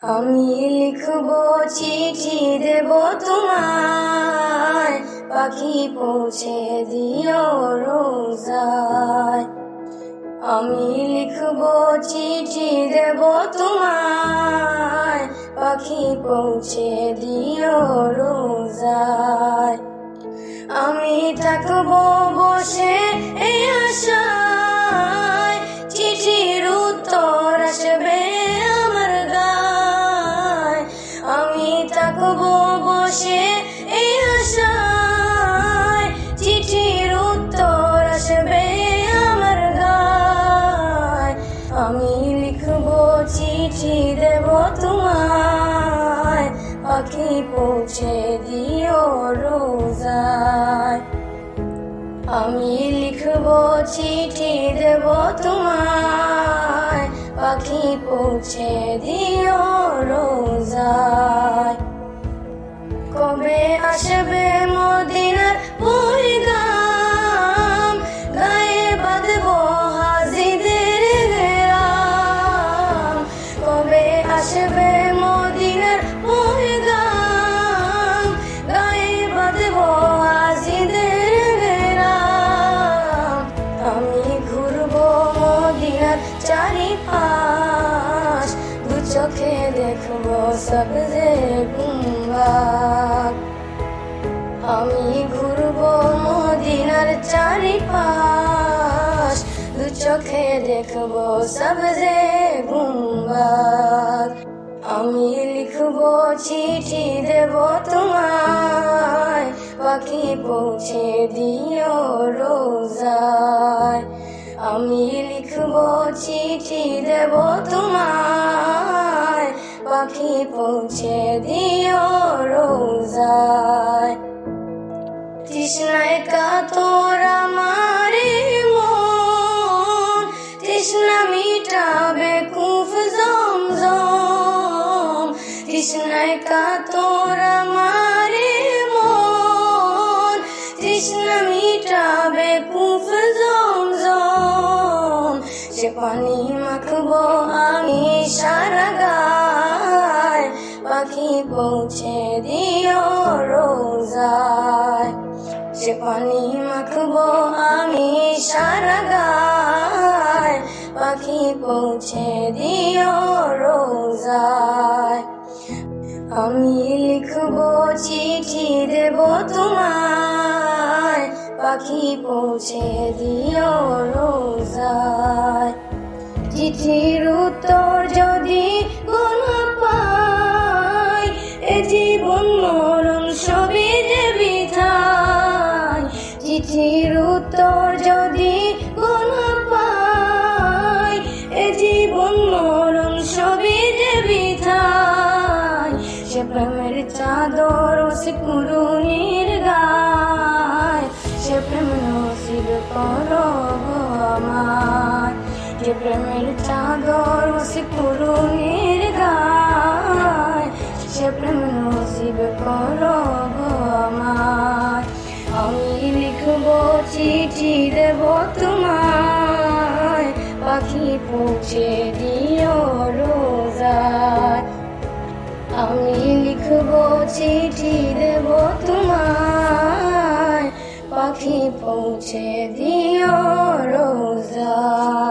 আমি লিখব চিঠি দেব তোমায়, পাখি পৌঁছে দিও রোজায়। আমি লিখব চিঠি দেব তোমায়, পাখি পৌঁছে দিও রোজায়। আমি থাকব বসে এই আশায়, চিঠির উত্তর আসবে আমার গায়। আমি থাকব বসে এই আশায়, চিঠির উত্তর আসবে আমার গায়। আমি লিখব চিঠি দেব তোমায়, পাখি পৌঁছে দিও রোজায়। আমি লিখব চিঠি দেব তোমায়, পাখি পৌঁছে দিও রোজায়। কবে আসবে মদিনার পয়গাম, গায়ে বাঁধব হাজিদের ঘেরাম। কবে আসবে মদিনার পয়গাম, গায়ে বাঁধব হাজিদের ঘেরাম। আমি ঘুরব মদিনার চারিপাশ, দু চোখে দেখব সবজে গুম্বাদ। আমি ঘুরব মদিনার চারিপাশ, দু চোখে দেখব সবজে গুম্বাদ। আমি লিখব চিঠি দেব তোমায়, পাখি পৌঁছে দিও রোজায়। আমি লিখব চিঠি দেব তোমায়, পাখি পৌঁছে দিও রোজায়। তৃষ্ণায় কাতর আমার মন, তৃষ্ণা মিটাবে কুফ জমজম। তৃষ্ণায় কাতর আমার মন, তৃষ্ণা মিটাবে কুফ জমজম। সে পানি মাখব আমি সারা গায়, পাখি পৌঁছে দিও রোজায়। সে পানি মাখব আমি সারা গায়, পাখি পৌঁছে দিও রোজায়। আমি লিখব চিঠি দেব তোমায়, পাখি পৌঁছে দিও রোজায়। চিঠির উত্তর যদি কোনো পাই, এ জীবন মরণ সবই যে বৃথায়। চিঠির উত্তর যদি কোনো পাই, এ জীবন মরণ সবই যে বৃথায়। সে প্রেমের চাদর সে পুরুনির গায়, সে প্রেম নসিব করো গো আমায়। যে প্রেমের চাদর সে পুরুনির গায়, সে প্রেম নসিব করো গো আমায়। আমি লিখব চিঠি দেব তোমায়, পাখি পৌঁছে দিও রোজায়। আমি লিখব চিঠি দেব তোমায়, পাখি পৌঁছে দিও রোজায়।